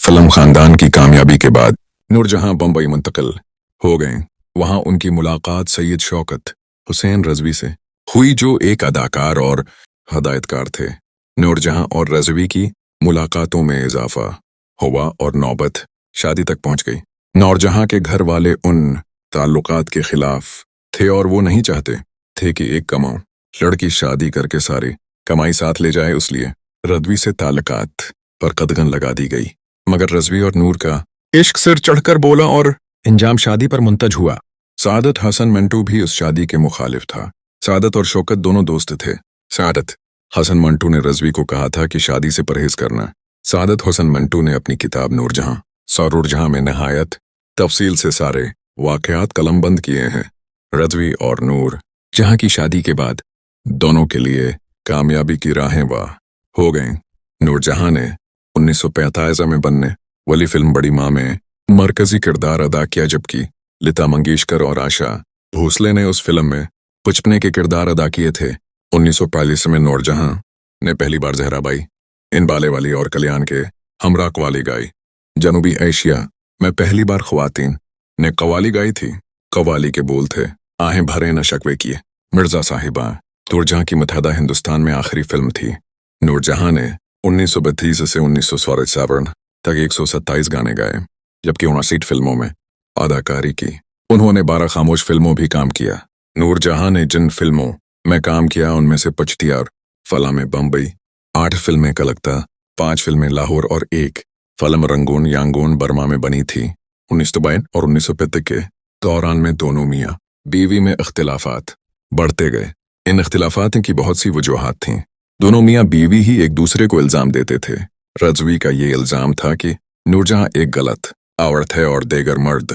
Film खानदान की कामयाबी के बाद नूरजहां बम्बई मुंतकिल हो गए। वहां उनकी मुलाकात सैयद शौकत हुसैन रजवी से हुई, जो एक अदाकार और हदायतकार थे। नूरजहां और रजवी की मुलाकातों में इजाफा हुआ और नौबत शादी तक पहुंच गई। नूरजहां के घर वाले उन ताल्लुकात के खिलाफ थे और वो नहीं चाहते थे कि एक कमाऊं लड़की शादी करके सारी कमाई साथ ले जाए, इसलिए रजवी से ताल्लुकात पर कदगन लगा दी गई। मगर रजवी और नूर का इश्क सिर चढ़कर बोला और इंजाम शादी पर मुंतज हुआ। सादत हसन मंटू भी उस शादी के मुखालिफ था। सादत और शौकत दोनों दोस्त थे। सादत हसन मंटू ने रजवी को कहा था कि शादी से परहेज करना। सादत हसन मंटू ने अपनी किताब नूरजहां सरूरजहां में नहायत तफसील से सारे वाकयात कलमबंद किए हैं। रजवी और नूर जहां की शादी के बाद दोनों के लिए कामयाबी की राहें वाह हो गईं। नूरजहां ने 1945 में बनने वाली फिल्म बड़ी माँ में मरकजी किरदार अदा किया, जबकि लता मंगेशकर और आशा भोसले ने उस फिल्म में बचपने के किरदार अदा किए थे। 1942 में नूरजहां ने पहली बार जहराबाई, इनबाले वाली और कल्याण के हमरा कवाली गाई। जनूबी एशिया में पहली बार ख्वातीन ने कवाली गाई थी। कवाली के बोल थे, आहें भरे न शकवे किए मिर्जा साहिबा। नूरजहां की मुत्तहदा हिंदुस्तान में आखिरी फिल्म थी। नूरजहां ने 1932 से 1947 तक 127 गाने गाए, जबकि 59 फिल्मों में अदाकारी की। उन्होंने 12 खामोश फिल्मों भी काम किया। नूरजहां ने जिन फिल्मों में काम किया उनमें से पचतियार फला में बम्बई, 8 फिल्में कलकत्ता, 5 फिल्में लाहौर और 1 फिल्म रंगून यांगून बर्मा में बनी थी। 1952 और 1935 के दौरान में दोनों मियाँ बीवी में इख्तिलाफात बढ़ते गए। इन इख्तिलाफात की बहुत सी वजूहात थीं। दोनों मियाँ बीवी ही एक दूसरे को इल्जाम देते थे। रजवी का ये इल्जाम था कि नूरजहां एक गलत औरत है और देगर मर्द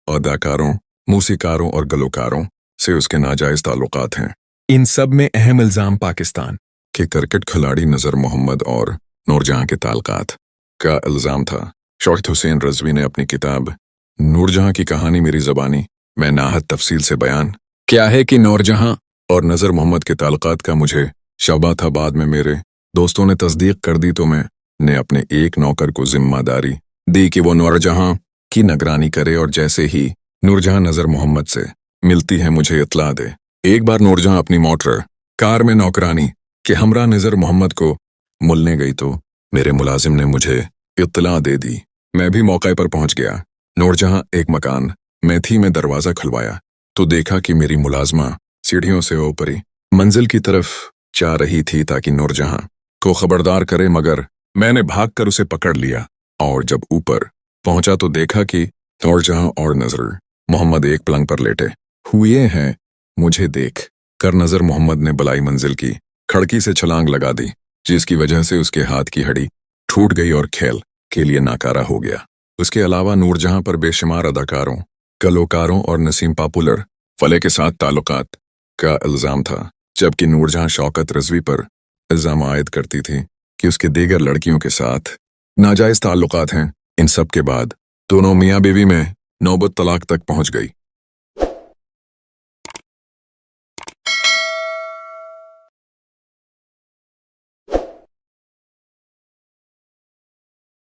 अदाकारों, मूसीकारों और गलोकारों से उसके नाजायज ताल्लुकात हैं। इन सब में अहम इल्जाम पाकिस्तान के क्रिकेट खिलाड़ी नजर मोहम्मद और नूरजहां के ताल्लुकात का इल्जाम था। शौकत हुसैन रजवी ने अपनी किताब नूरजहां की कहानी मेरी ज़बानी में नाहत तफसील से बयान क्या है कि नूरजहां और नजर मोहम्मद के ताल्लुकात का मुझे शबा था। बाद में मेरे दोस्तों ने तस्दीक कर दी तो मैंने अपने एक नौकर को जिम्मेदारी दी कि वो नूरजहां की निगरानी करे, और जैसे ही नूरजहां नजर मोहम्मद से मिलती है मुझे इत्तला दे। एक बार नूरजहां अपनी मोटर कार में नौकरानी के हमरा नजर मोहम्मद को मिलने गई तो मेरे मुलाजिम ने मुझे इत्तला दे दी। मैं भी मौके पर पहुंच गया। नूरजहां एक मकान में थी। मैं दरवाज़ा खुलवाया तो देखा कि मेरी मुलाजमा सीढ़ियों से ऊपरी मंजिल की तरफ जा रही थी ताकि नूरजहां को खबरदार करे, मगर मैंने भागकर उसे पकड़ लिया और जब ऊपर पहुंचा तो देखा कि नूरजहां और नजर मोहम्मद एक पलंग पर लेटे हुए हैं। मुझे देख कर नजर मोहम्मद ने बलाई मंजिल की खिड़की से छलांग लगा दी, जिसकी वजह से उसके हाथ की हड्डी टूट गई और खेल के लिए नाकारा हो गया। उसके अलावा नूरजहां पर बेशुमार अदाकारों, गलोकारों और नसीम पॉपुलर फले के साथ ताल्लुकात का इल्ज़ाम था, जबकि नूरजहां शौकत रजवी पर इल्ज़ाम आयद करती थी कि उसके दीगर लड़कियों के साथ नाजायज़ ताल्लुकात हैं। इन सब के बाद दोनों मियाँ बीवी में नौबत तलाक तक पहुंच गई।